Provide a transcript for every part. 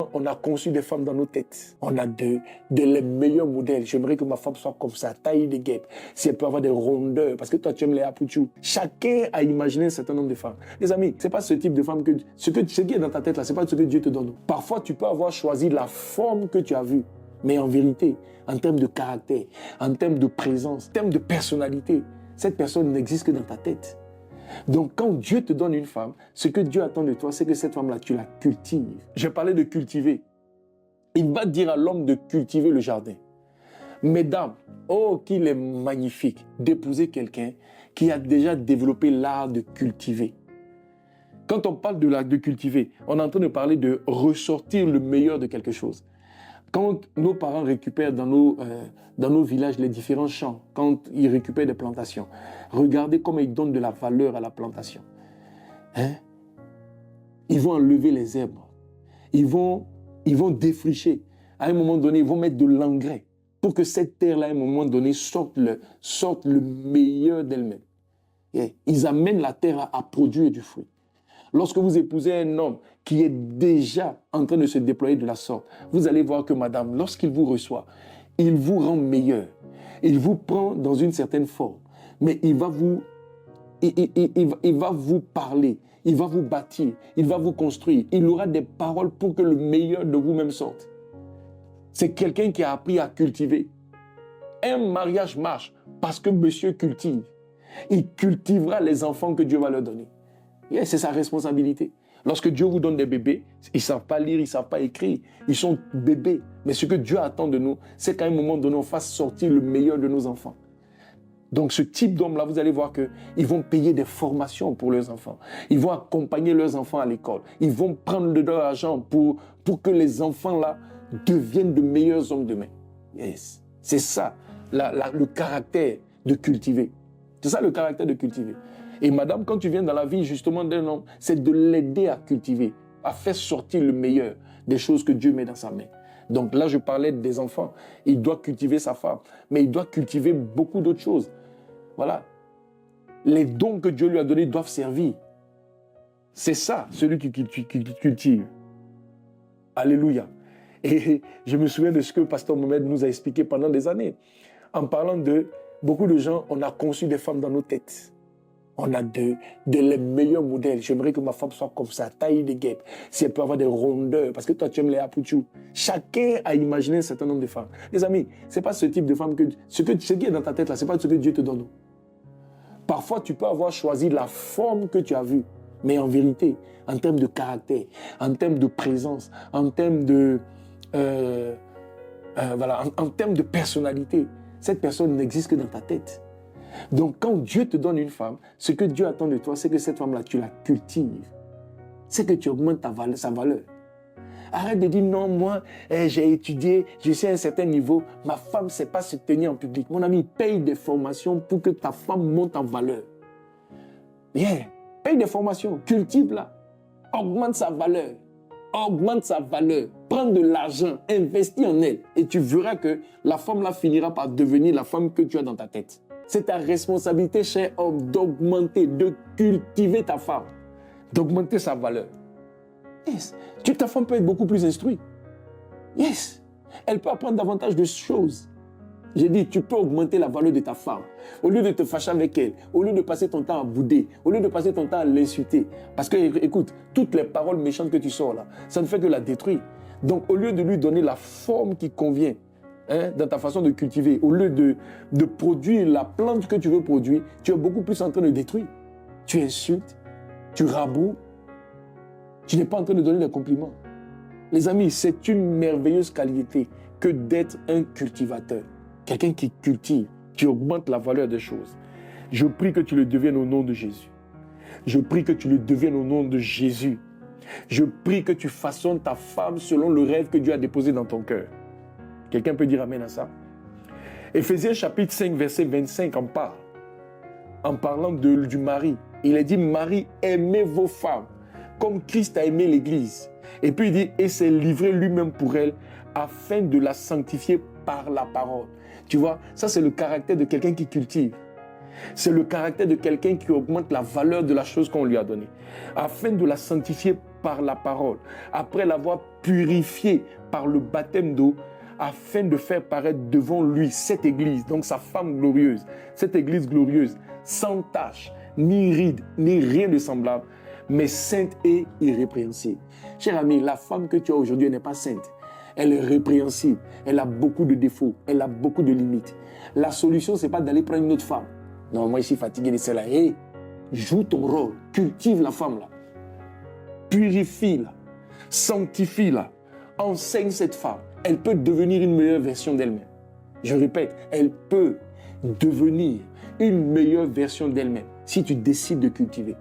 gens, on a conçu des femmes dans nos têtes. On a de les meilleurs modèles. J'aimerais que ma femme soit comme ça, taille de guêpe. Si elle peut avoir des rondeurs, parce que toi, tu aimes les apouchous. Chacun a imaginé un certain nombre de femmes. Les amis, c'est pas ce type de femme que... Ce qui est dans ta tête là, c'est pas ce que Dieu te donne. Parfois, tu peux avoir choisi la forme que tu as vue. Mais en vérité, en termes de caractère, en termes de présence, en termes de personnalité, cette personne n'existe que dans ta tête. Donc, quand Dieu te donne une femme, ce que Dieu attend de toi, c'est que cette femme-là, tu la cultives. Je parlais de cultiver. Il va dire à l'homme de cultiver le jardin. Mesdames, oh, qu'il est magnifique d'épouser quelqu'un qui a déjà développé l'art de cultiver. Quand on parle de l'art de cultiver, on est en train de parler de ressortir le meilleur de quelque chose. Quand nos parents récupèrent dans nos villages les différents champs, quand ils récupèrent des plantations, regardez comment ils donnent de la valeur à la plantation. Hein? Ils vont enlever les herbes. Ils vont défricher. À un moment donné, ils vont mettre de l'engrais pour que cette terre-là, à un moment donné, sorte le meilleur d'elle-même. Et ils amènent la terre à produire du fruit. Lorsque vous épousez un homme qui est déjà en train de se déployer de la sorte, vous allez voir que madame, lorsqu'il vous reçoit, il vous rend meilleur. Il vous prend dans une certaine forme, mais il va vous parler, il va vous bâtir, il va vous construire. Il aura des paroles pour que le meilleur de vous-même sorte. C'est quelqu'un qui a appris à cultiver. Un mariage marche parce que monsieur cultive. Il cultivera les enfants que Dieu va leur donner. Yeah, c'est sa responsabilité. Lorsque Dieu vous donne des bébés, ils ne savent pas lire, ils ne savent pas écrire. Ils sont bébés. Mais ce que Dieu attend de nous, c'est qu'à un moment donné, on fasse sortir le meilleur de nos enfants. Donc ce type d'homme-là, vous allez voir qu'ils vont payer des formations pour leurs enfants. Ils vont accompagner leurs enfants à l'école. Ils vont prendre de leur argent pour que les enfants-là deviennent de meilleurs hommes demain. Yes. C'est ça, le caractère de cultiver. C'est ça le caractère de cultiver. Et madame, quand tu viens dans la vie justement d'un homme, c'est de l'aider à cultiver, à faire sortir le meilleur des choses que Dieu met dans sa main. Donc là, je parlais des enfants. Il doit cultiver sa femme, mais il doit cultiver beaucoup d'autres choses. Voilà. Les dons que Dieu lui a donnés doivent servir. C'est ça, celui qui cultive. Alléluia. Et je me souviens de ce que Pasteur Mohamed nous a expliqué pendant des années. En parlant de beaucoup de gens, on a conçu des femmes dans nos têtes. On a de les meilleurs modèles. J'aimerais que ma femme soit comme ça, taille de guêpe. Si elle peut avoir des rondeurs, parce que toi, tu aimes les apouchous. Chacun a imaginé un certain nombre de femmes. Les amis, ce n'est pas ce type de femme que... Ce qui est dans ta tête, là, ce n'est pas ce que Dieu te donne. Parfois, tu peux avoir choisi la forme que tu as vue. Mais en vérité, en termes de caractère, en termes de présence, en termes de... en termes de personnalité, cette personne n'existe que dans ta tête. Donc, quand Dieu te donne une femme, ce que Dieu attend de toi, c'est que cette femme-là, tu la cultives. C'est que tu augmentes sa valeur. Arrête de dire, non, moi, j'ai étudié, je suis à un certain niveau, ma femme ne sait pas se tenir en public. Mon ami, paye des formations pour que ta femme monte en valeur. Yeah, paye des formations, cultive-la, augmente sa valeur. Augmente sa valeur, prends de l'argent, investis en elle et tu verras que la femme-là finira par devenir la femme que tu as dans ta tête. C'est ta responsabilité, cher homme, d'augmenter, de cultiver ta femme, d'augmenter sa valeur. Yes. Ta femme peut être beaucoup plus instruite. Yes. Elle peut apprendre davantage de choses. J'ai dit, tu peux augmenter la valeur de ta femme. Au lieu de te fâcher avec elle, au lieu de passer ton temps à bouder, au lieu de passer ton temps à l'insulter. Parce que, écoute, toutes les paroles méchantes que tu sors là, ça ne fait que la détruire. Donc, au lieu de lui donner la forme qui convient, dans ta façon de cultiver, au lieu de produire la plante que tu veux produire, tu es beaucoup plus en train de détruire. Tu insultes, tu raboues, tu n'es pas en train de donner des compliments. Les amis, c'est une merveilleuse qualité que d'être un cultivateur. Quelqu'un qui cultive, qui augmente la valeur des choses. Je prie que tu le deviennes au nom de Jésus. Je prie que tu le deviennes au nom de Jésus. Je prie que tu façonnes ta femme selon le rêve que Dieu a déposé dans ton cœur. Quelqu'un peut dire amen à ça? Éphésiens chapitre 5, verset 25 en parle. En parlant du mari. Il est dit, Marie, aimez vos femmes comme Christ a aimé l'Église. Et puis il dit, et s'est livré lui-même pour elle afin de la sanctifier par la parole. Tu vois, ça c'est le caractère de quelqu'un qui cultive. C'est le caractère de quelqu'un qui augmente la valeur de la chose qu'on lui a donnée. Afin de la sanctifier par la parole, après l'avoir purifiée par le baptême d'eau, afin de faire paraître devant lui cette église, donc sa femme glorieuse, cette église glorieuse, sans tache, ni ride, ni rien de semblable, mais sainte et irrépréhensible. Cher ami, la femme que tu as aujourd'hui, elle n'est pas sainte. Elle est répréhensible, elle a beaucoup de défauts, elle a beaucoup de limites. La solution, ce n'est pas d'aller prendre une autre femme. Non, moi je suis fatigué de cela. Hey, joue ton rôle, cultive la femme là. Purifie-la, sanctifie-la, enseigne cette femme. Elle peut devenir une meilleure version d'elle-même. Je répète, elle peut devenir une meilleure version d'elle-même si tu décides de cultiver.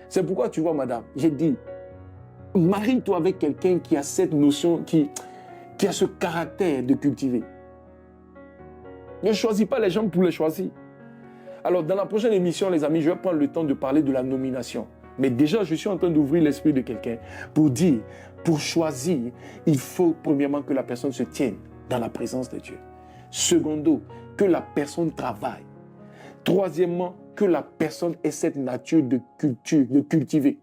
C'est pourquoi tu vois, madame, j'ai dit, marie-toi avec quelqu'un qui a cette notion, qui a ce caractère de cultiver. Ne choisis pas les gens pour les choisir. Alors, dans la prochaine émission, les amis, je vais prendre le temps de parler de la nomination. Mais déjà, je suis en train d'ouvrir l'esprit de quelqu'un pour dire, pour choisir, il faut premièrement que la personne se tienne dans la présence de Dieu. Secondo, que la personne travaille. Troisièmement, que la personne ait cette nature de culture, de cultiver.